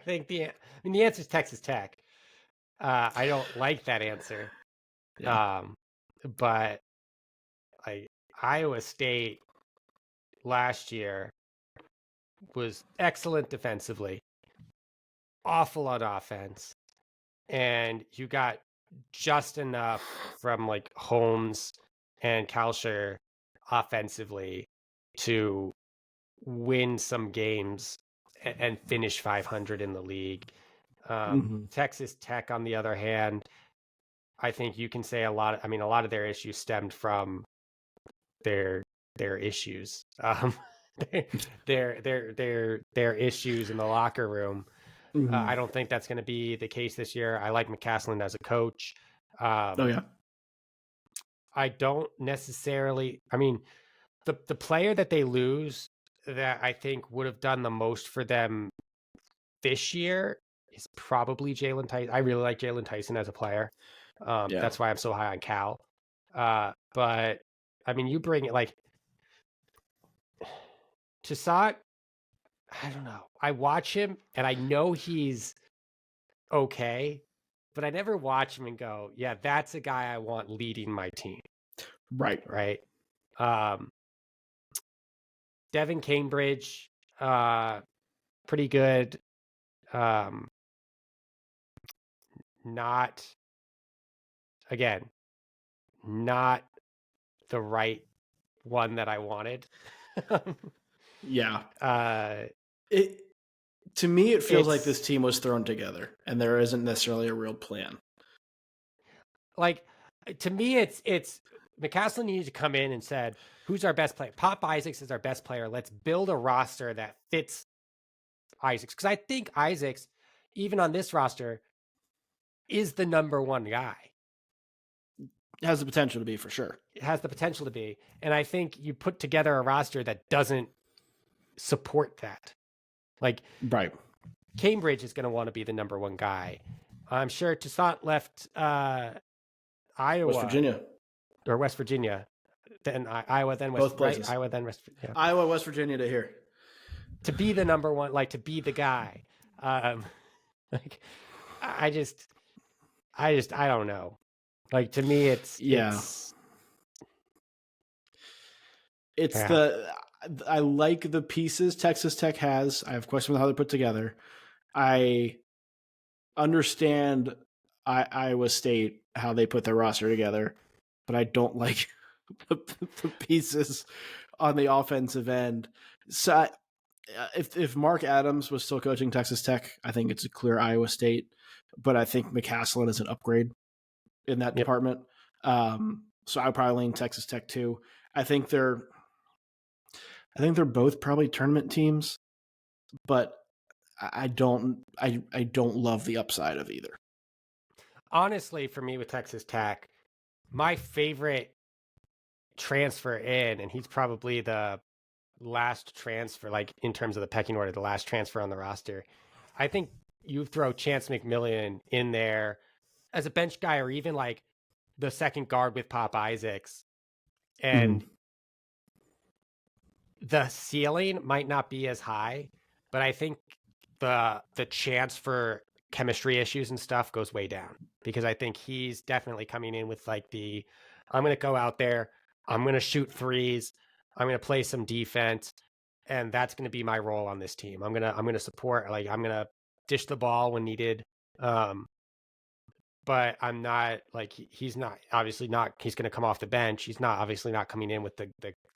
Speaker 3: think the answer is Texas Tech. I don't like that answer.
Speaker 2: Yeah.
Speaker 3: But like Iowa State last year was excellent defensively, awful on offense, and you got just enough from like Holmes and Kalsher offensively to win some games and finish 500 in the league. Texas Tech, on the other hand, I think you can say a lot of their issues stemmed from their issues. Their issues in the locker room. I don't think that's going to be the case this year. I like McCaslin as a coach. I don't necessarily. I mean, the player that they lose that I think would have done the most for them this year is probably Jalen Tyson. I really like Jalen Tyson as a player. That's why I'm so high on Cal. But I mean, you bring it like Toussaint. I don't know. I watch him and I know he's okay, but I never watch him and go, yeah, that's a guy I want leading my team.
Speaker 2: Right.
Speaker 3: Devin Cambridge, pretty good. Not the right one that I wanted.
Speaker 2: To me, it feels like this team was thrown together and there isn't necessarily a real plan.
Speaker 3: Like, to me, it's McCaslin needed to come in and said, who's our best player? Pop Isaacs is our best player. Let's build a roster that fits Isaacs. Because I think Isaacs, even on this roster, is the number one guy.
Speaker 2: It has the potential to be, for sure.
Speaker 3: It has the potential to be. And I think you put together a roster that doesn't support that. Like,
Speaker 2: right.
Speaker 3: Cambridge is going to want to be the number one guy. I'm sure Toussaint left Iowa.
Speaker 2: West Virginia.
Speaker 3: Then Iowa, then West.
Speaker 2: Both places.
Speaker 3: Right? Iowa, then West. Yeah.
Speaker 2: Iowa, West Virginia to here.
Speaker 3: To be the number one, like to be the guy. Like, I don't know. Like, to me,
Speaker 2: I like the pieces Texas Tech has. I have questions on how they're put together. I understand Iowa State, how they put their roster together, but I don't like the pieces on the offensive end. So if Mark Adams was still coaching Texas Tech, I think it's a clear Iowa State, but I think McCaslin is an upgrade in that department. So I would probably lean Texas Tech too. I think they're both probably tournament teams, but I don't love the upside of either.
Speaker 3: Honestly, for me with Texas Tech, my favorite transfer in, and he's probably the last transfer, like in terms of the pecking order, the last transfer on the roster. I think you throw Chance McMillian in there as a bench guy, or even like the second guard with Pop Isaacs, and the ceiling might not be as high, but I think the chance for chemistry issues and stuff goes way down, because I think he's definitely coming in with like I'm going to go out there, I'm going to shoot threes, I'm going to play some defense, and that's going to be my role on this team. I'm going to support, like I'm going to dish the ball when needed. But I'm not like, he's not obviously not, he's going to come off the bench. He's not obviously not coming in with the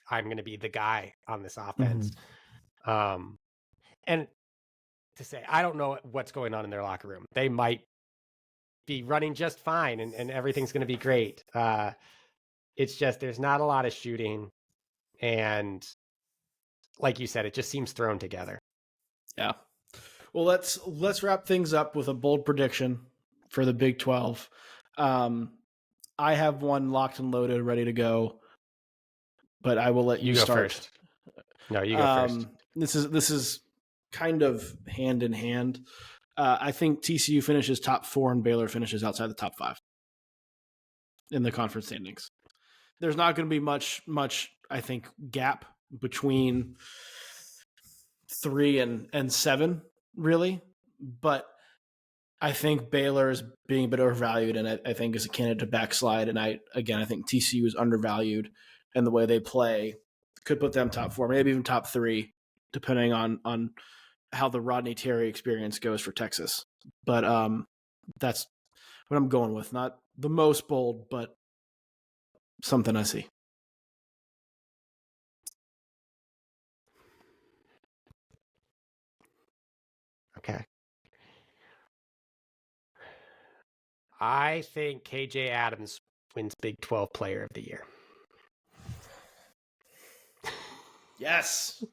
Speaker 3: I'm going to be the guy on this offense. And to say. I don't know what's going on in their locker room. They might be running just fine and everything's going to be great. It's just there's not a lot of shooting, and like you said, it just seems thrown together.
Speaker 2: Yeah. Well, let's wrap things up with a bold prediction for the Big 12. I have one locked and loaded, ready to go, but I will let you
Speaker 3: go
Speaker 2: start.
Speaker 3: First. No, you go first.
Speaker 2: This is kind of hand in hand. I think TCU finishes top 4 and Baylor finishes outside the top 5 in the conference standings. There's not going to be much, I think, gap between 3 and 7, really. But I think Baylor is being a bit overvalued, and I think is a candidate to backslide. And I think TCU is undervalued, and the way they play could put them top 4, maybe even top 3, depending on how the Rodney Terry experience goes for Texas. But that's what I'm going with. Not the most bold, but something I see.
Speaker 3: Okay. I think KJ Adams wins Big 12 Player of the Year.
Speaker 2: Yes.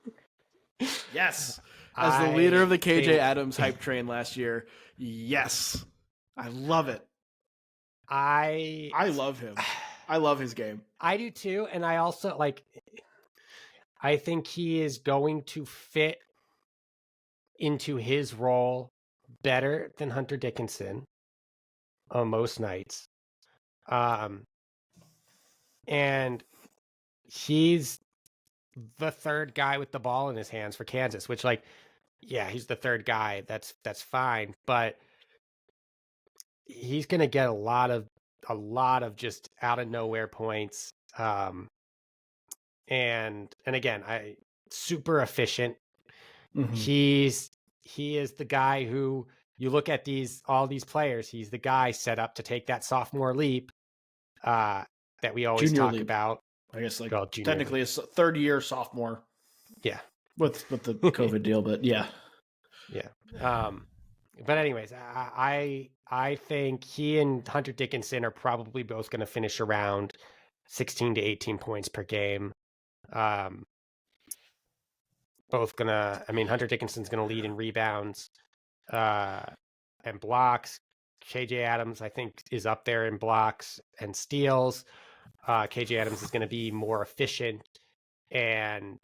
Speaker 2: Yes. As the leader of the KJ Adams hype train last year, yes. I love it. I love him. I love his game.
Speaker 3: I do too, and I also I think he is going to fit into his role better than Hunter Dickinson on most nights. And he's the third guy with the ball in his hands for Kansas, which he's the third guy. That's fine, but he's going to get a lot of just out of nowhere points. And again, super efficient. Mm-hmm. He is the guy who you look at all these players. He's the guy set up to take that sophomore leap that we always
Speaker 2: junior
Speaker 3: talk
Speaker 2: leap.
Speaker 3: About.
Speaker 2: I guess technically leap. A third year sophomore.
Speaker 3: Yeah,
Speaker 2: with the COVID deal, but yeah.
Speaker 3: But anyways, I think he and Hunter Dickinson are probably both going to finish around 16 to 18 points per game. Both Hunter Dickinson's going to lead in rebounds and blocks. KJ Adams, I think, is up there in blocks and steals. KJ Adams is going to be more efficient, and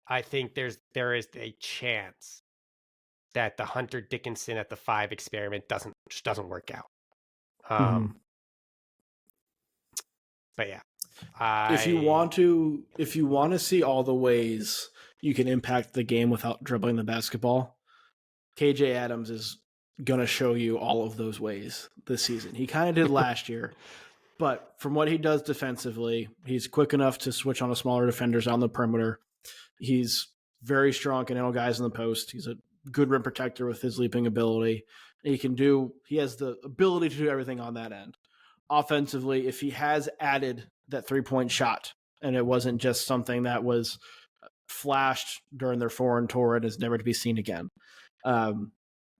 Speaker 3: I think there is a chance that the Hunter Dickinson at the 5 experiment doesn't work out. But yeah,
Speaker 2: if you want to see all the ways you can impact the game without dribbling the basketball, KJ Adams is going to show you all of those ways this season. He kind of did last year, but from what he does defensively, he's quick enough to switch on to smaller defenders on the perimeter. He's very strong, can handle guys in the post. He's a good rim protector with his leaping ability. He has the ability to do everything on that end. Offensively, if he has added that 3-point shot, and it wasn't just something that was flashed during their foreign tour and is never to be seen again.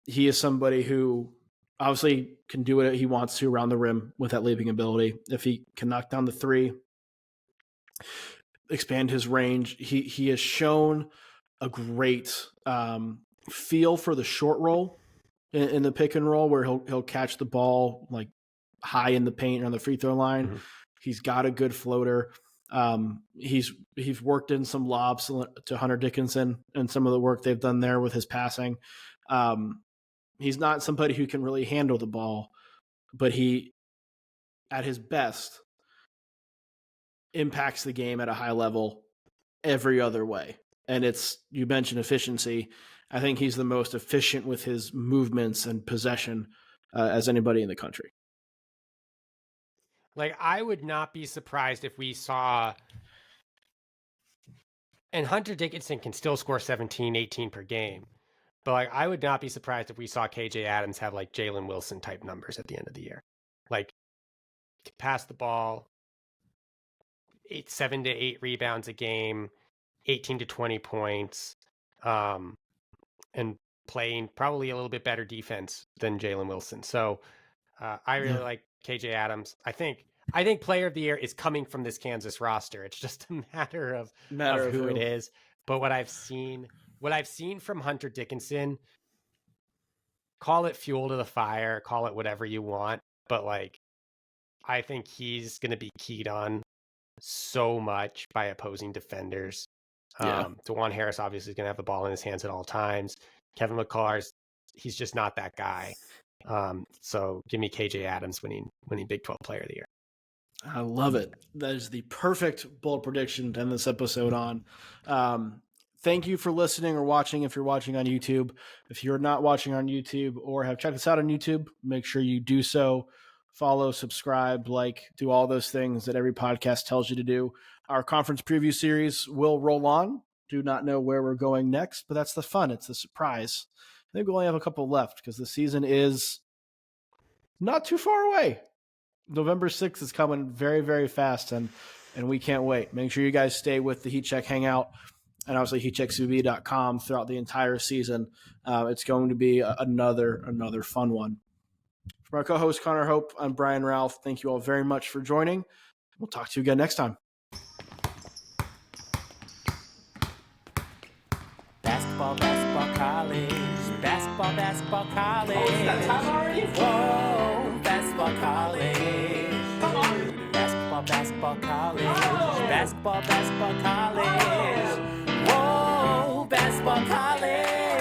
Speaker 2: He is somebody who obviously can do what he wants to around the rim with that leaping ability. If he can knock down the 3, expand his range, he has shown a great feel for the short roll in the pick and roll, where he'll catch the ball like high in the paint on the free throw line. Mm-hmm. He's got a good floater. He's worked in some lobs to Hunter Dickinson and some of the work they've done there with his passing. He's not somebody who can really handle the ball, but he, at his best, impacts the game at a high level every other way. And you mentioned efficiency. I think he's the most efficient with his movements and possession as anybody in the country.
Speaker 3: I would not be surprised if we saw, and Hunter Dickinson can still score 17, 18 per game, but I would not be surprised if we saw KJ Adams have Jalen Wilson type numbers at the end of the year. Pass the ball, 7 to 8 rebounds a game, 18 to 20 points, and playing probably a little bit better defense than Jalen Wilson. So I really like KJ Adams. I think player of the year is coming from this Kansas roster. It's just a matter of who it is. But what I've seen from Hunter Dickinson, call it fuel to the fire, call it whatever you want, but like I think he's going to be keyed on so much by opposing defenders. DeJuan Harris obviously is going to have the ball in his hands at all times. Kevin McCullar's, he's just not that guy. So give me KJ Adams winning Big 12 Player of the Year.
Speaker 2: I love it. That is the perfect bold prediction to end this episode on. Thank you for listening or watching if you're watching on YouTube. If you're not watching on YouTube or have checked us out on YouTube, make sure you do so. Follow, subscribe, like, do all those things that every podcast tells you to do. Our conference preview series will roll on. Do not know where we're going next, but that's the fun. It's the surprise. I think we only have a couple left because the season is not too far away. November 6th is coming very, very fast, and we can't wait. Make sure you guys stay with the Heat Check Hangout and obviously heatcheckcb.com throughout the entire season. It's going to be another fun one. For my co-host Connor Hope, I'm Brian Ralph. Thank you all very much for joining. We'll talk to you again next time.
Speaker 1: Basketball, college. Basketball, college. Oh, is that time already? Whoa, basketball, college. Come on. Basketball, college. Oh. Basketball, college. Whoa, basketball, college.